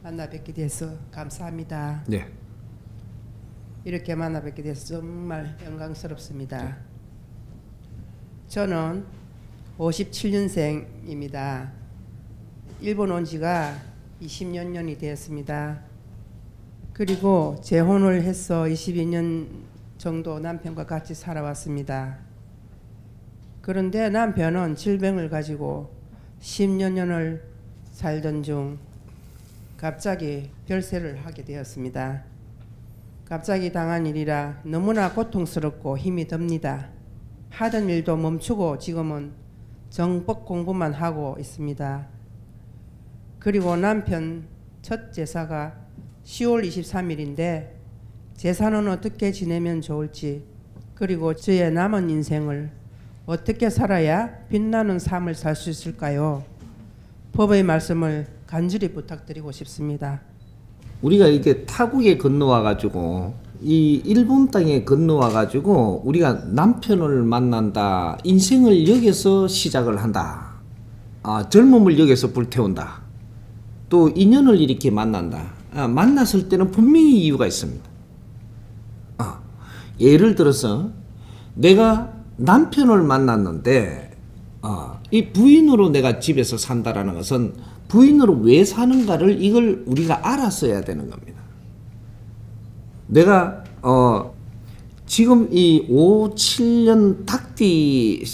만나 뵙게 돼서 감사합니다. 네. 이렇게 만나 뵙게 돼서 정말 영광스럽습니다. 네. 저는 57년생입니다. 일본 온 지가 20여 년이 되었습니다. 그리고 재혼을 해서 22년 정도 남편과 같이 살아왔습니다. 그런데 남편은 질병을 가지고 10여 년을 살던 중 갑자기 별세를 하게 되었습니다. 갑자기 당한 일이라 너무나 고통스럽고 힘이 듭니다. 하던 일도 멈추고 지금은 정법 공부만 하고 있습니다. 그리고 남편 첫 제사가 10월 23일인데 제사는 어떻게 지내면 좋을지, 그리고 저의 남은 인생을 어떻게 살아야 빛나는 삶을 살 수 있을까요? 법의 말씀을 간절히 부탁드리고 싶습니다. 우리가 이렇게 타국에 건너와 가지고 이 일본 땅에 건너와 가지고 우리가 남편을 만난다, 인생을 여기서 시작을 한다, 젊음을 여기서 불태운다, 또 인연을 이렇게 만난다. 만났을 때는 분명히 이유가 있습니다. 예를 들어서 내가 남편을 만났는데 이 부인으로 내가 집에서 산다라는 것은 부인으로 왜 사는가를 이걸 우리가 알았어야 되는 겁니다. 내가 지금 이 5, 7년 닭띠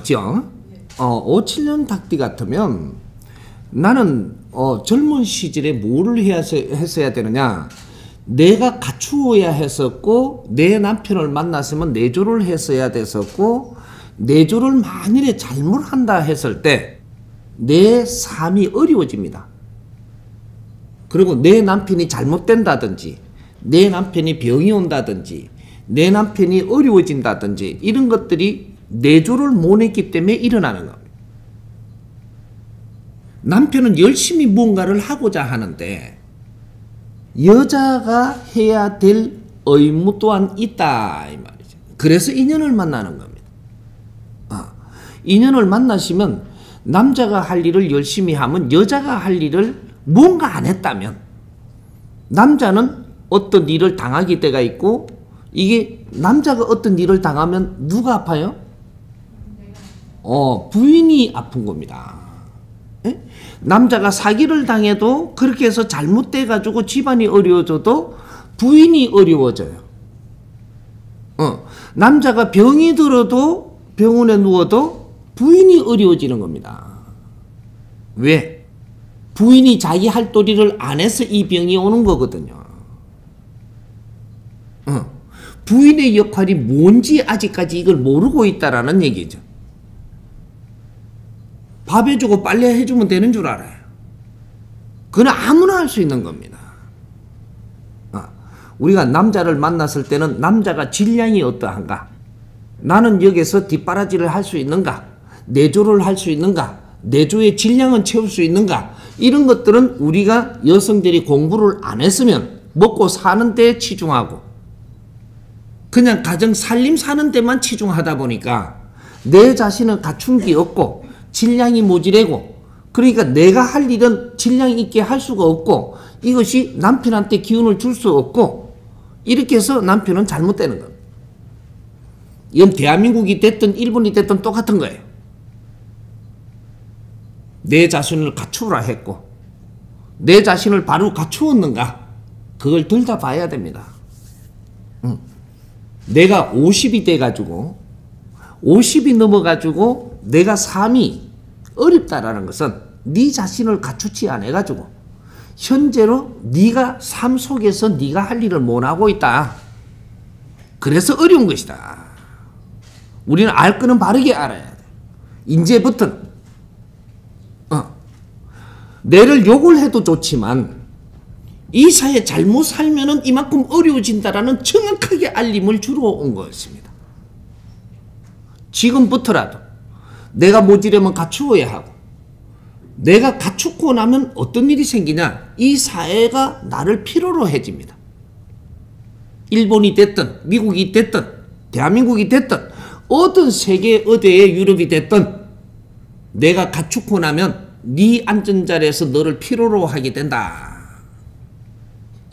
죠? 5, 7년 닭띠 같으면 나는 젊은 시절에 뭐를 했어야 되느냐, 내가 갖추어야 했었고, 내 남편을 만났으면 내조를 했어야 됐었고, 내조를 만일에 잘못한다 했을 때 내 삶이 어려워집니다. 그리고 내 남편이 잘못된다든지, 내 남편이 병이 온다든지, 내 남편이 어려워진다든지, 이런 것들이 내조를 못 했기 때문에 일어나는 겁니다. 남편은 열심히 무언가를 하고자 하는데 여자가 해야 될 의무 또한 있다 이 말이죠. 그래서 인연을 만나는 겁니다. 인연을 만나시면 남자가 할 일을 열심히 하면, 여자가 할 일을 뭔가 안 했다면, 남자는 어떤 일을 당하기 때가 있고, 이게 남자가 어떤 일을 당하면 누가 아파요? 부인이 아픈 겁니다. 에? 남자가 사기를 당해도 그렇게 해서 잘못돼 가지고 집안이 어려워져도 부인이 어려워져요. 남자가 병이 들어도, 병원에 누워도 부인이 어려워지는 겁니다. 왜? 부인이 자기 할 도리를 안 해서 이 병이 오는 거거든요. 부인의 역할이 뭔지 아직까지 이걸 모르고 있다라는 얘기죠. 밥 해주고 빨래 해주면 되는 줄 알아요. 그건 아무나 할 수 있는 겁니다. 우리가 남자를 만났을 때는 남자가 질량이 어떠한가? 나는 여기서 뒷바라지를 할 수 있는가? 내조를 할 수 있는가? 내조의 질량은 채울 수 있는가? 이런 것들은 우리가 여성들이 공부를 안 했으면 먹고 사는 데 치중하고 그냥 가정 살림 사는 데만 치중하다 보니까 내 자신은 갖춘 게 없고 질량이 모자라고, 그러니까 내가 할 일은 질량 있게 할 수가 없고, 이것이 남편한테 기운을 줄 수 없고, 이렇게 해서 남편은 잘못되는 겁니다. 이건 대한민국이 됐든 일본이 됐든 똑같은 거예요. 내 자신을 갖추라 했고 내 자신을 바로 갖추었는가, 그걸 들여다봐야 됩니다. 내가 50이 돼가지고 50이 넘어가지고 내가 삶이 어렵다라는 것은 네 자신을 갖추지 않아가지고 현재로 네가 삶 속에서 네가 할 일을 못하고 있다. 그래서 어려운 것이다. 우리는 알 거는 바르게 알아야 돼. 이제부터는 내를 욕을 해도 좋지만 이 사회 잘못 살면은 이만큼 어려워진다라는 정확하게 알림을 주러 온 것입니다. 지금부터라도 내가 모지려면 갖추어야 하고, 내가 갖추고 나면 어떤 일이 생기냐, 이 사회가 나를 필요로 해집니다. 일본이 됐든 미국이 됐든 대한민국이 됐든 어떤 세계 어디에 유럽이 됐든 내가 갖추고 나면 네 앉은 자리에서 너를 필요로 하게 된다.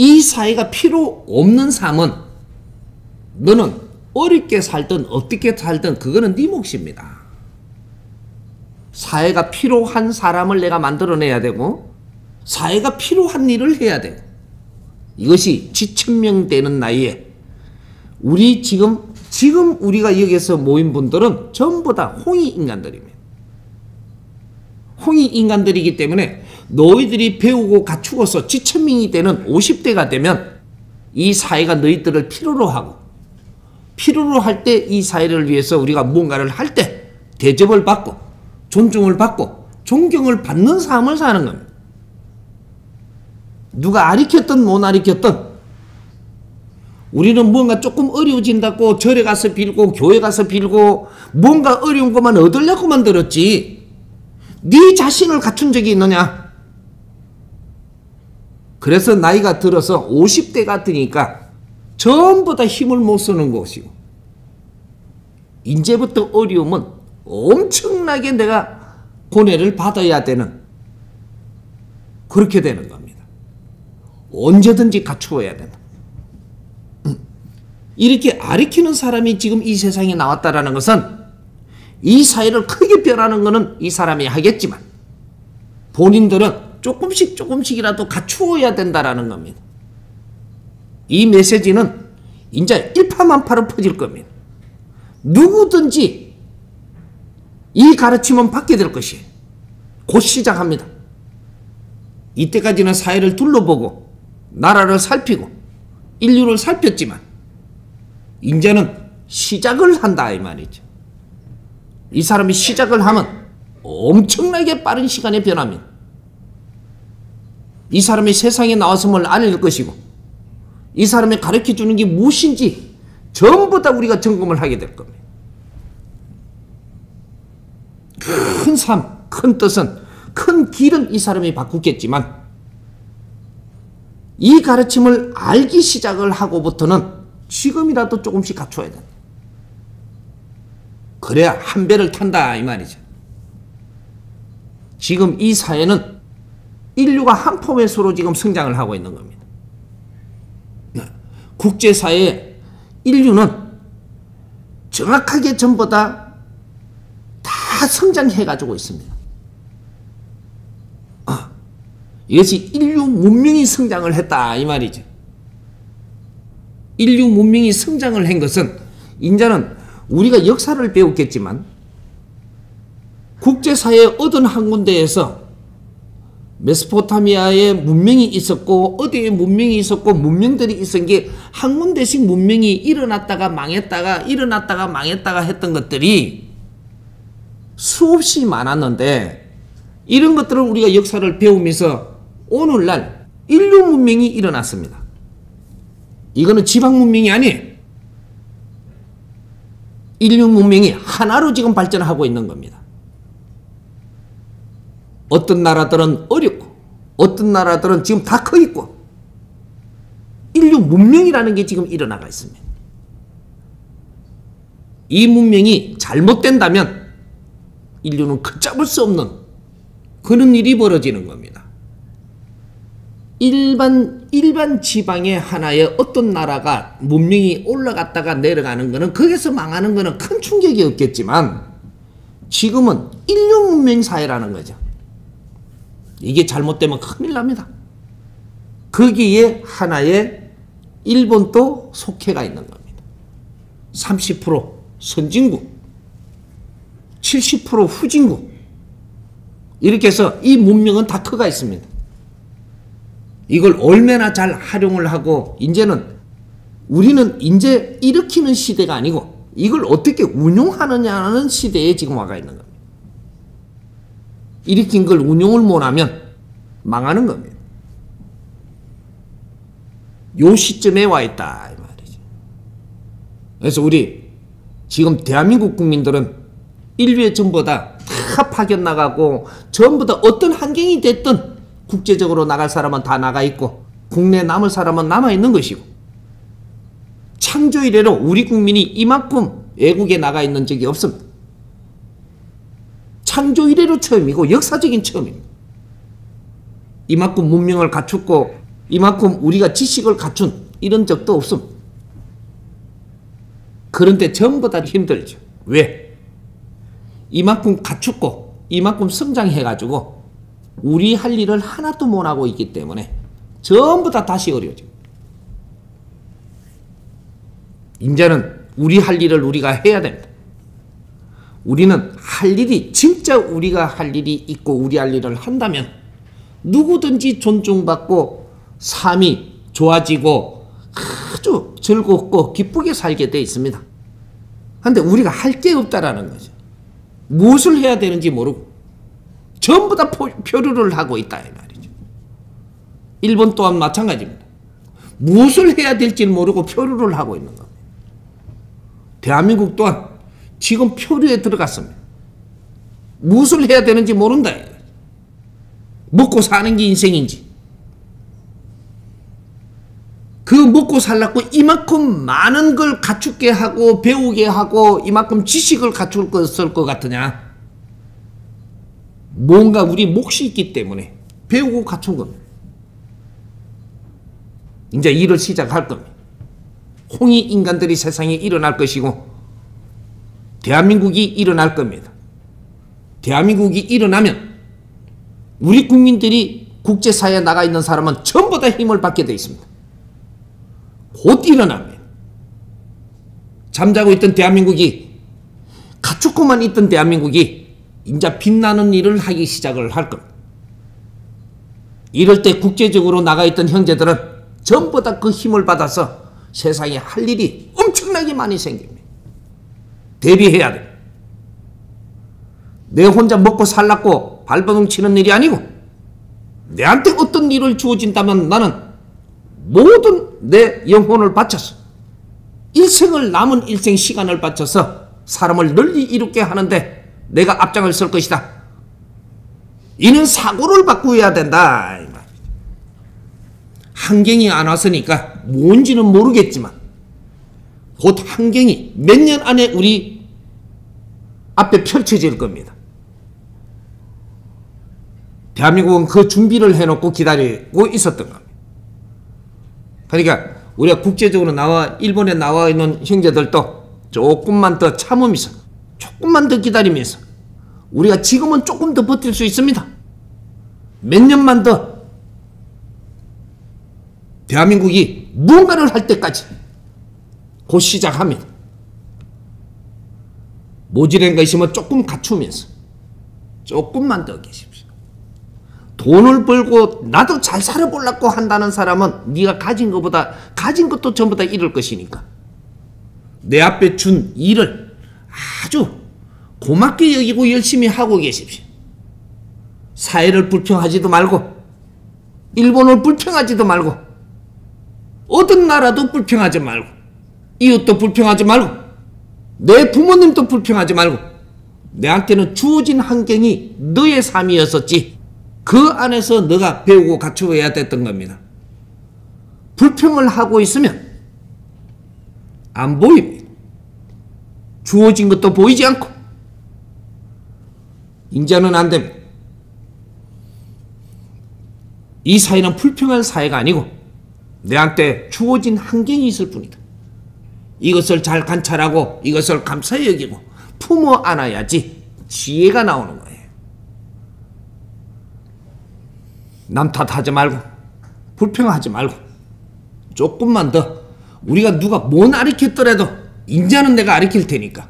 이 사회가 필요 없는 삶은 너는 어렵게 살든 어떻게 살든 그거는 네 몫입니다. 사회가 필요한 사람을 내가 만들어내야 되고 사회가 필요한 일을 해야 되고 이것이 지천명되는 나이에 우리 지금 우리가 여기서 모인 분들은 전부 다 홍익인간들입니다. 홍익인간들이기 때문에 너희들이 배우고 갖추어서 지천명이 되는 50대가 되면 이 사회가 너희들을 필요로 하고 필요로 할 때 이 사회를 위해서 우리가 뭔가를 할 때 대접을 받고 존중을 받고 존경을 받는 삶을 사는 겁니다. 누가 아리켰든 못 아리켰든 우리는 뭔가 조금 어려워진다고 절에 가서 빌고 교회 가서 빌고 뭔가 어려운 것만 얻으려고만 들었지 네 자신을 갖춘 적이 있느냐? 그래서 나이가 들어서 50대가 되니까 전부 다 힘을 못 쓰는 것이고 이제부터 어려움은 엄청나게 내가 고뇌를 받아야 되는 그렇게 되는 겁니다. 언제든지 갖추어야 된다. 이렇게 아리키는 사람이 지금 이 세상에 나왔다라는 것은 이 사회를 크게 변하는 것은 이 사람이 하겠지만 본인들은 조금씩이라도 갖추어야 된다라는 겁니다. 이 메시지는 이제 일파만파로 퍼질 겁니다. 누구든지 이 가르침은 받게 될 것이에요. 곧 시작합니다. 이때까지는 사회를 둘러보고 나라를 살피고 인류를 살폈지만 이제는 시작을 한다 이 말이죠. 이 사람이 시작을 하면 엄청나게 빠른 시간에 변합니다. 이 사람이 세상에 나왔음을 알릴 것이고 이 사람이 가르쳐주는 게 무엇인지 전부 다 우리가 점검을 하게 될 겁니다. 큰 삶, 큰 뜻은, 큰 길은 이 사람이 바꾸겠지만 이 가르침을 알기 시작을 하고부터는 지금이라도 조금씩 갖춰야 된다. 그래야 한 배를 탄다 이 말이죠. 지금 이 사회는 인류가 한 포맷으로 지금 성장을 하고 있는 겁니다. 국제사회에 인류는 정확하게 전부 다 성장해 가지고 있습니다. 이것이 인류 문명이 성장을 했다 이 말이죠. 인류 문명이 성장을 한 것은 이제는 우리가 역사를 배웠겠지만 국제사회의 어떤 한 군데에서 메소포타미아에 문명이 있었고 어디에 문명이 있었고 문명들이 있은 게 한 군데씩 문명이 일어났다가 망했다가 일어났다가 망했다가 했던 것들이 수없이 많았는데 이런 것들을 우리가 역사를 배우면서 오늘날 인류 문명이 일어났습니다. 이거는 지방 문명이 아니에요. 인류 문명이 하나로 지금 발전하고 있는 겁니다. 어떤 나라들은 어렵고 어떤 나라들은 지금 다 커 있고 인류 문명이라는 게 지금 일어나가 있습니다. 이 문명이 잘못된다면 인류는 걷잡을 수 없는 그런 일이 벌어지는 겁니다. 일반 지방의 하나의 어떤 나라가 문명이 올라갔다가 내려가는 거는 거기서 망하는 거는 큰 충격이 없겠지만 지금은 인류 문명 사회라는 거죠. 이게 잘못되면 큰일 납니다. 거기에 하나의 일본도 속해가 있는 겁니다. 30% 선진국, 70% 후진국 이렇게 해서 이 문명은 다 커가 있습니다. 이걸 얼마나 잘 활용을 하고 이제는 우리는 이제 일으키는 시대가 아니고 이걸 어떻게 운용하느냐는 시대에 지금 와가 있는 겁니다. 일으킨 걸 운용을 못하면 망하는 겁니다. 요 시점에 와 있다 이 말이죠. 그래서 우리 지금 대한민국 국민들은 인류의 전부 다 파견 나가고 전부 다 어떤 환경이 됐든 국제적으로 나갈 사람은 다 나가 있고 국내에 남을 사람은 남아 있는 것이고 창조 이래로 우리 국민이 이만큼 외국에 나가 있는 적이 없습니다. 창조 이래로 처음이고 역사적인 처음입니다. 이만큼 문명을 갖췄고 이만큼 우리가 지식을 갖춘 이런 적도 없습니다. 그런데 전부 다 힘들죠. 왜? 이만큼 갖추고 이만큼 성장해가지고 우리 할 일을 하나도 못하고 있기 때문에 전부 다 다시 어려워져. 이제는 우리 할 일을 우리가 해야 됩니다. 우리는 할 일이 진짜 우리가 할 일이 있고 우리 할 일을 한다면 누구든지 존중받고 삶이 좋아지고 아주 즐겁고 기쁘게 살게 되어 있습니다. 그런데 우리가 할 게 없다라는 거죠. 무엇을 해야 되는지 모르고 전부 다 표류를 하고 있다 이 말이죠. 일본 또한 마찬가지입니다. 무엇을 해야 될지 모르고 표류를 하고 있는 겁니다. 대한민국 또한 지금 표류에 들어갔습니다. 무엇을 해야 되는지 모른다. 먹고 사는 게 인생인지. 그 먹고 살라고 이만큼 많은 걸 갖추게 하고 배우게 하고 이만큼 지식을 갖출 것을 것 같으냐. 뭔가 우리 몫이 있기 때문에 배우고 갖춘 겁니다. 이제 일을 시작할 겁니다. 홍이 인간들이 세상에 일어날 것이고 대한민국이 일어날 겁니다. 대한민국이 일어나면 우리 국민들이 국제사회에 나가 있는 사람은 전부 다 힘을 받게 되어 있습니다. 곧 일어납니다. 잠자고 있던 대한민국이 갖추고만 있던 대한민국이 이제 빛나는 일을 하기 시작을 할 겁니다. 이럴 때 국제적으로 나가 있던 형제들은 전부 다 그 힘을 받아서 세상에 할 일이 엄청나게 많이 생깁니다. 대비해야 돼. 내 혼자 먹고 살라고 발버둥 치는 일이 아니고 내한테 어떤 일을 주어진다면 나는 모든 내 영혼을 바쳐서 일생을 남은 일생 시간을 바쳐서 사람을 널리 이롭게 하는데 내가 앞장을 설 것이다. 이는 사고를 바꾸어야 된다. 한경이 안 왔으니까 뭔지는 모르겠지만 곧 한경이 몇 년 안에 우리 앞에 펼쳐질 겁니다. 대한민국은 그 준비를 해놓고 기다리고 있었던 겁니다. 그러니까 우리가 국제적으로 일본에 나와 있는 형제들도 조금만 더 참으면서 조금만 더 기다리면서 우리가 지금은 조금 더 버틸 수 있습니다. 몇 년만 더 대한민국이 무언가를 할 때까지 곧 시작합니다. 모질한 거 있으면 조금 갖추면서 조금만 더 계십시오. 돈을 벌고 나도 잘 살아보려고 한다는 사람은 네가 가진 것보다 가진 것도 전부 다 잃을 것이니까 내 앞에 준 일을 아주 고맙게 여기고 열심히 하고 계십시오. 사회를 불평하지도 말고 일본을 불평하지도 말고 어떤 나라도 불평하지 말고 이웃도 불평하지 말고 내 부모님도 불평하지 말고 내한테는 주어진 환경이 너의 삶이었었지 그 안에서 너가 배우고 갖추어야 됐던 겁니다. 불평을 하고 있으면 안 보입니다. 주어진 것도 보이지 않고 이제는 안 됩니다. 이 사회는 불평할 사회가 아니고 내한테 주어진 환경이 있을 뿐이다. 이것을 잘 관찰하고 이것을 감사히 여기고 품어 안아야지 지혜가 나오는 거예요. 남 탓하지 말고 불평하지 말고 조금만 더 우리가 누가 못 가르쳤더라도 인자는 내가 가르칠 테니까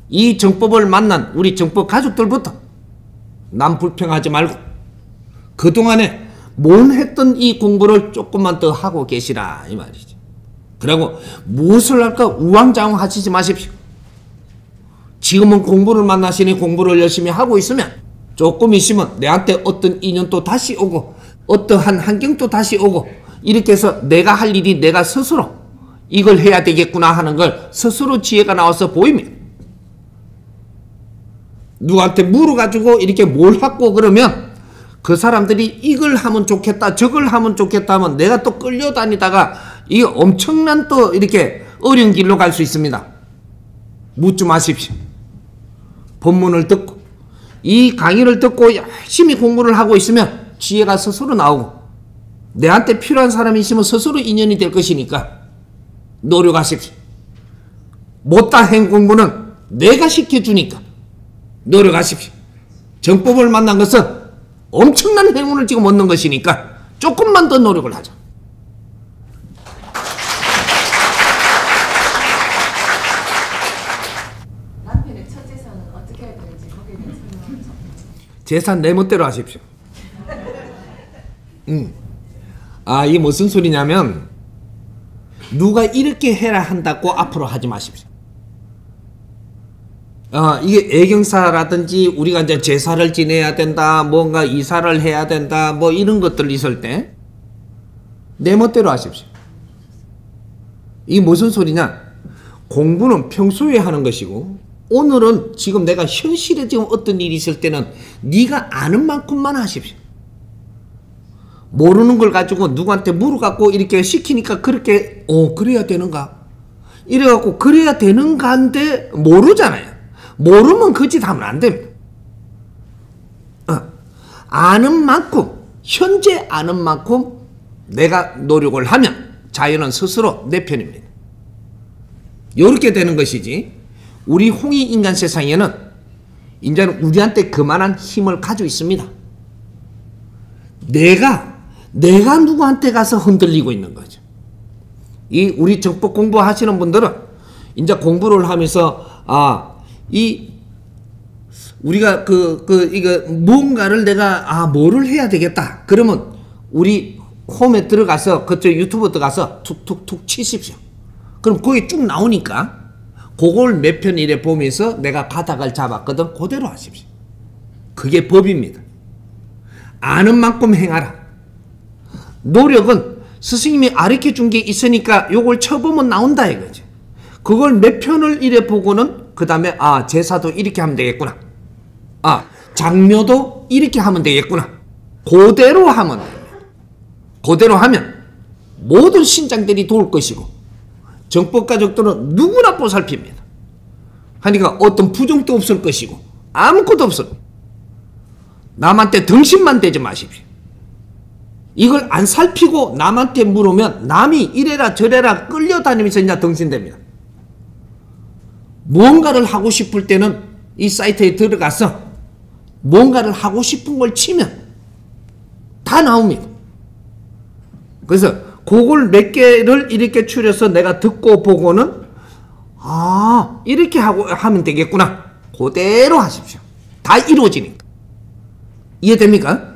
이 정법을 만난 우리 정법 가족들부터 남 불평하지 말고 그동안에 못 했던 이 공부를 조금만 더 하고 계시라 이 말이죠. 그리고 무엇을 할까 우왕좌왕 하시지 마십시오. 지금은 공부를 만나시니 공부를 열심히 하고 있으면 조금 있으면 내한테 어떤 인연도 다시 오고 어떠한 환경도 다시 오고 이렇게 해서 내가 할 일이 내가 스스로 이걸 해야 되겠구나 하는 걸 스스로 지혜가 나와서 보입니다. 누구한테 물어가지고 이렇게 뭘 하고 그러면 그 사람들이 이걸 하면 좋겠다 저걸 하면 좋겠다 하면 내가 또 끌려다니다가 이게 엄청난 또 이렇게 어려운 길로 갈 수 있습니다. 묻지 마십시오. 본문을 듣고 이 강의를 듣고 열심히 공부를 하고 있으면 지혜가 스스로 나오고 내한테 필요한 사람이 있으면 스스로 인연이 될 것이니까 노력하십시오. 못다한 공부는 내가 시켜주니까 노력하십시오. 정법을 만난 것은 엄청난 행운을 지금 얻는 것이니까 조금만 더 노력을 하자. 남편의 첫 재산은 어떻게 해야 되는지 거기에 대해 설명을 좀. 재산 내 멋대로 하십시오. 이게 무슨 소리냐면 누가 이렇게 해라 한다고 앞으로 하지 마십시오. 이게 애경사라든지 우리가 이제 제사를 지내야 된다, 뭔가 이사를 해야 된다, 뭐 이런 것들 있을 때 내 멋대로 하십시오. 이게 무슨 소리냐? 공부는 평소에 하는 것이고 오늘은 지금 내가 현실에 지금 어떤 일이 있을 때는 네가 아는 만큼만 하십시오. 모르는 걸 가지고 누구한테 물어갖고 이렇게 시키니까 그렇게 그래야 되는가? 이래갖고 그래야 되는가인데 모르잖아요. 모르면 그 짓 하면 안 됩니다. 아는 만큼, 현재 아는 만큼 내가 노력을 하면 자연은 스스로 내 편입니다. 이렇게 되는 것이지. 우리 홍익인간 세상에는 이제는 우리한테 그만한 힘을 가지고 있습니다. 내가 누구한테 가서 흔들리고 있는 거죠. 이 우리 정법 공부하시는 분들은 이제 공부를 하면서 우리가 이거 뭔가를 내가 뭐를 해야 되겠다. 그러면 우리 홈에 들어가서 그쪽 유튜브 들어가서 툭툭툭 치십시오. 그럼 거기 쭉 나오니까 그걸 몇 편 이래 보면서 내가 가닥을 잡았거든. 그대로 하십시오. 그게 법입니다. 아는 만큼 행하라. 노력은 스승님이 가르쳐 준 게 있으니까 요걸 쳐보면 나온다 이거지. 그걸 몇 편을 이래 보고는 그 다음에 제사도 이렇게 하면 되겠구나. 장묘도 이렇게 하면 되겠구나. 그대로 하면 됩니다. 그대로 하면 모든 신장들이 도울 것이고 정법 가족들은 누구나 보살핍니다. 하니까 어떤 부정도 없을 것이고 아무것도 없어요. 남한테 등신만 대지 마십시오. 이걸 안 살피고 남한테 물으면 남이 이래라 저래라 끌려다니면서 이제 등신됩니다. 무언가를 하고 싶을 때는 이 사이트에 들어가서 뭔가를 하고 싶은 걸 치면 다 나옵니다. 그래서 그걸 몇 개를 이렇게 추려서 내가 듣고 보고는 이렇게 하면 되겠구나. 그대로 하십시오. 다 이루어지니까. 이해됩니까?